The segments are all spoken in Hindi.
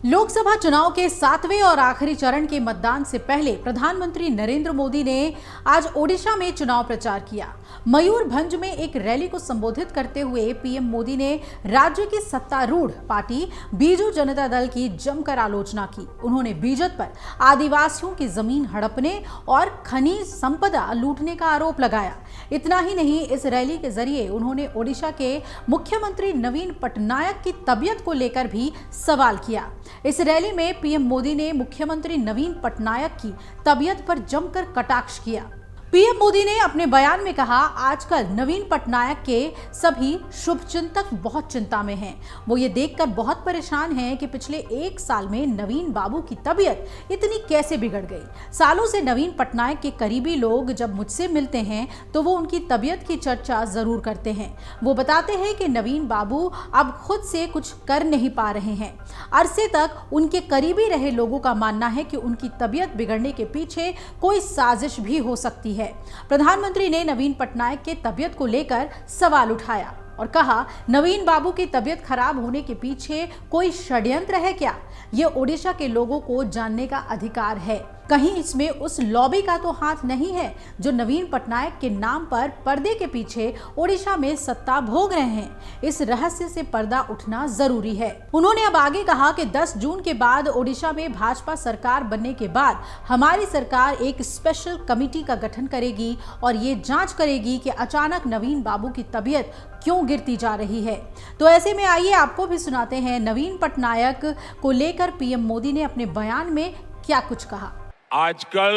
लोकसभा चुनाव के 7वें और आखिरी चरण के मतदान से पहले प्रधानमंत्री नरेंद्र मोदी ने आज ओडिशा में चुनाव प्रचार किया। मयूरभंज में एक रैली को संबोधित करते हुए पीएम मोदी ने राज्य की सत्तारूढ़ पार्टी बीजू जनता दल की जमकर आलोचना की। उन्होंने बीजद पर आदिवासियों की जमीन हड़पने और खनिज संपदा लूटने का आरोप लगाया। इतना ही नहीं, इस रैली के जरिए उन्होंने ओडिशा के मुख्यमंत्री नवीन पटनायक की तबीयत को लेकर भी सवाल किया। इस रैली में पीएम मोदी ने मुख्यमंत्री नवीन पटनायक की तबीयत पर जमकर कटाक्ष किया। पीएम मोदी ने अपने बयान में कहा, आजकल नवीन पटनायक के सभी शुभचिंतक बहुत चिंता में हैं। वो ये देखकर बहुत परेशान हैं कि पिछले 1 साल में नवीन बाबू की तबीयत इतनी कैसे बिगड़ गई। सालों से नवीन पटनायक के करीबी लोग जब मुझसे मिलते हैं तो वो उनकी तबीयत की चर्चा जरूर करते हैं। वो बताते हैं कि नवीन बाबू अब खुद से कुछ कर नहीं पा रहे हैं। अरसे तक उनके करीबी रहे लोगों का मानना है कि उनकी तबीयत बिगड़ने के पीछे कोई साजिश भी हो सकती है। प्रधानमंत्री ने नवीन पटनायक के तबीयत को लेकर सवाल उठाया और कहा, नवीन बाबू की तबीयत खराब होने के पीछे कोई षड्यंत्र है क्या? ये ओडिशा के लोगों को जानने का अधिकार है। कहीं इसमें उस लॉबी का तो हाथ नहीं है जो नवीन पटनायक के नाम पर पर्दे के पीछे ओडिशा में सत्ता भोग रहे हैं। इस रहस्य से पर्दा उठना जरूरी है। उन्होंने अब आगे कहा कि 10 जून के बाद ओडिशा में भाजपा सरकार बनने के बाद हमारी सरकार एक स्पेशल कमेटी का गठन करेगी और ये जांच करेगी कि अचानक नवीन बाबू की तबीयत क्यों गिरती जा रही है। तो ऐसे में आइए आपको भी सुनाते हैं नवीन पटनायक को लेकर पीएम मोदी ने अपने बयान में क्या कुछ कहा। आजकल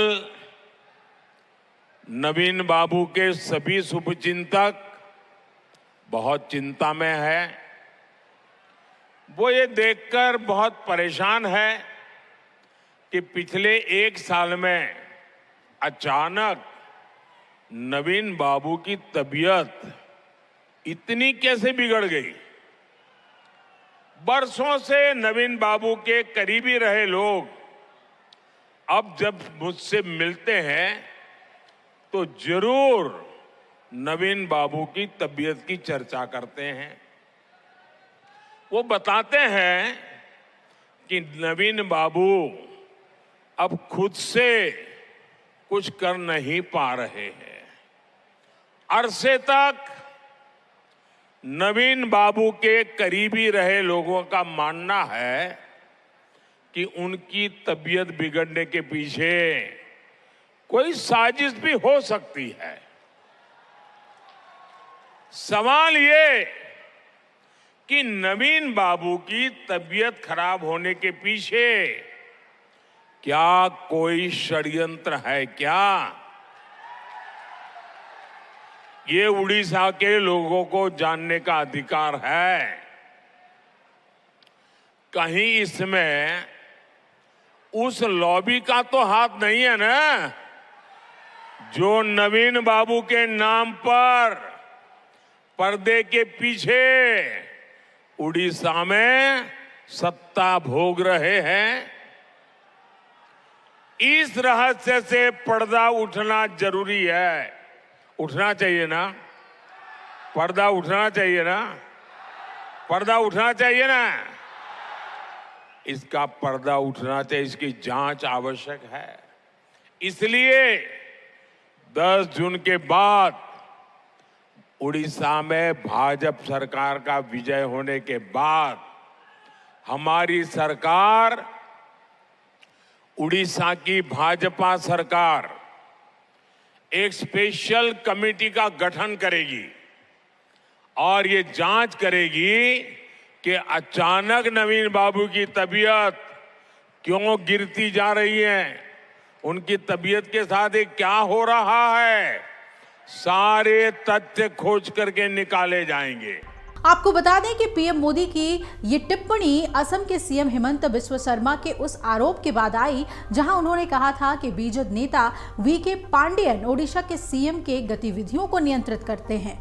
नवीन बाबू के सभी शुभचिंतक बहुत चिंता में है। वो ये देखकर बहुत परेशान है कि पिछले 1 साल में अचानक नवीन बाबू की तबीयत इतनी कैसे बिगड़ गई। बरसों से नवीन बाबू के करीबी रहे लोग अब जब मुझसे मिलते हैं तो जरूर नवीन बाबू की तबीयत की चर्चा करते हैं। वो बताते हैं कि नवीन बाबू अब खुद से कुछ कर नहीं पा रहे हैं। अरसे तक नवीन बाबू के करीबी रहे लोगों का मानना है कि उनकी तबीयत बिगड़ने के पीछे कोई साजिश भी हो सकती है। सवाल ये कि नवीन बाबू की तबीयत खराब होने के पीछे क्या कोई षड्यंत्र है क्या? ये उड़ीसा के लोगों को जानने का अधिकार है। कहीं इसमें उस लॉबी का तो हाथ नहीं है ना जो नवीन बाबू के नाम पर पर्दे के पीछे उड़ीसा में सत्ता भोग रहे हैं। इस रहस्य से पर्दा उठना जरूरी है। उठना चाहिए ना? पर्दा उठना चाहिए ना? पर्दा उठना चाहिए ना? इसका पर्दा उठना चाहिए, इसकी जांच आवश्यक है। इसलिए 10 जून के बाद उड़ीसा में भाजपा सरकार का विजय होने के बाद हमारी सरकार, उड़ीसा की भाजपा सरकार एक स्पेशल कमेटी का गठन करेगी और ये जांच करेगी कि अचानक नवीन बाबू की तबीयत क्यों गिरती जा रही है। उनकी तबीयत के साथ क्या हो रहा है, सारे तथ्य खोज करके निकाले जाएंगे। आपको बता दें कि पीएम मोदी की ये टिप्पणी असम के सीएम हिमंत बिस्वा शर्मा के उस आरोप के बाद आई जहां उन्होंने कहा था कि बीजेपी नेता वीके पांडेयन ओडिशा के सीएम के गतिविधियों को नियंत्रित करते हैं।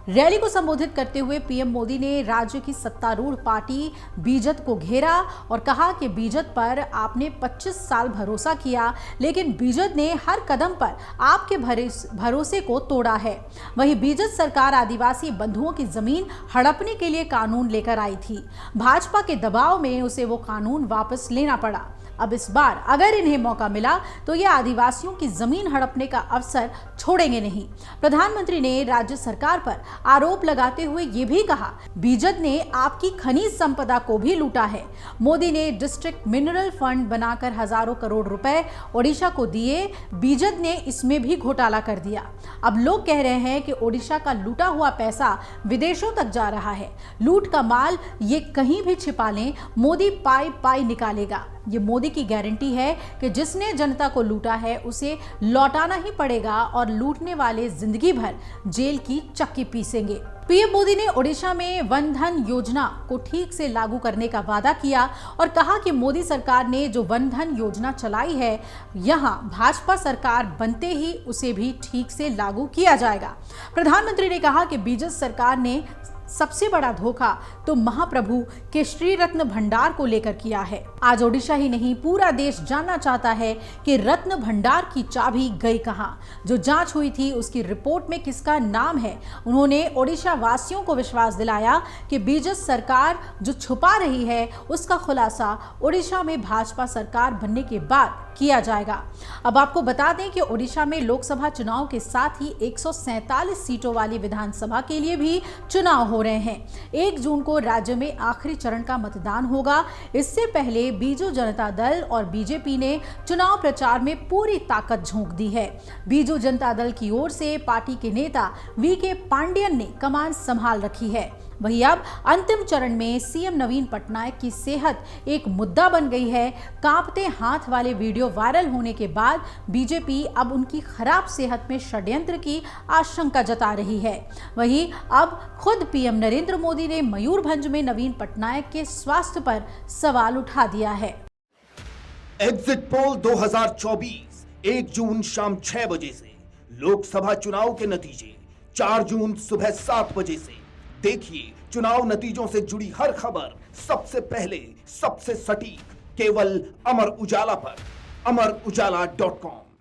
रैली को संबोधित करते हुए पीएम मोदी ने राज्य की सत्तारूढ़ पार्टी बीजेपी को घेरा और कहा कि बीजेपी पर आपने 25 साल भरोसा किया, लेकिन बीजेपी ने हर कदम पर आपके भरोसे को तोड़ा है। वहीं बीजेपी सरकार आदिवासी बंधुओं की जमीन हड़पने के लिए कानून लेकर आई थी। भाजपा के दबाव में उसे वो कानून वापस लेना पड़ा। अब इस बार अगर इन्हें मौका मिला तो ये आदिवासियों की जमीन हड़पने का अवसर छोड़ेंगे नहीं। प्रधानमंत्री ने राज्य सरकार पर आरोप लगाते हुए ये भी कहा, बीजेपी ने आपकी खनिज संपदा को भी लूटा है। मोदी ने डिस्ट्रिक्ट मिनरल फंड बनाकर हजारों करोड़ रुपए ओडिशा को दिए, बीजेपी ने इसमें भी घोटाला कर दिया। अब लोग कह रहे हैं कि ओडिशा का लूटा हुआ पैसा विदेशों तक जा रहा है। लूट का माल ये कहीं भी छिपा लें, मोदी पाई पाई निकालेगा। ये मोदी की गारंटी है कि जिसने जनता को लूटा है उसे लौटाना ही पड़ेगा और लूटने वाले जिंदगी भर जेल की चक्की पीसेंगे। पीएम मोदी ने ओडिशा में वन धन योजना को ठीक से लागू करने का वादा किया और कहा कि मोदी सरकार ने जो वन धन योजना चलाई है, यहां भाजपा सरकार बनते ही उसे भी ठीक से लागू किया जाएगा। प्रधानमंत्री ने कहा कि बीजेपी सरकार ने सबसे बड़ा धोखा तो महाप्रभु के श्री रत्न भंडार को लेकर किया है। आज ओडिशा ही नहीं पूरा देश जानना चाहता है कि रत्न भंडार की चाबी गई कहां। जो जांच हुई थी उसकी रिपोर्ट में किसका नाम है। उन्होंने ओडिशा वासियों को विश्वास दिलाया कि बीजेपी सरकार जो छुपा रही है उसका खुलासा ओडिशा में भाजपा सरकार बनने के बाद किया जाएगा। अब आपको बता दें कि ओडिशा में लोकसभा चुनाव के साथ ही 147 सीटों वाली विधानसभा के लिए भी चुनाव हो रहे हैं। 1 जून को राज्य में आखिरी चरण का मतदान होगा। इससे पहले बीजू जनता दल और बीजेपी ने चुनाव प्रचार में पूरी ताकत झोंक दी है। बीजू जनता दल की ओर से पार्टी के नेता वीके पांडियन ने कमान संभाल रखी है। वहीं अब अंतिम चरण में सीएम नवीन पटनायक की सेहत एक मुद्दा बन गई है। कांपते हाथ वाले वीडियो वायरल होने के बाद बीजेपी अब उनकी खराब सेहत में षड्यंत्र की आशंका जता रही है। वहीं अब खुद पीएम नरेंद्र मोदी ने मयूरभंज में नवीन पटनायक के स्वास्थ्य पर सवाल उठा दिया है। एग्जिट पोल 2024 1 जून शाम 6 बजे से, लोकसभा चुनाव के नतीजे 4 जून सुबह 7 बजे से। देखिए चुनाव नतीजों से जुड़ी हर खबर सबसे पहले, सबसे सटीक, केवल अमर उजाला पर, amarujala.com।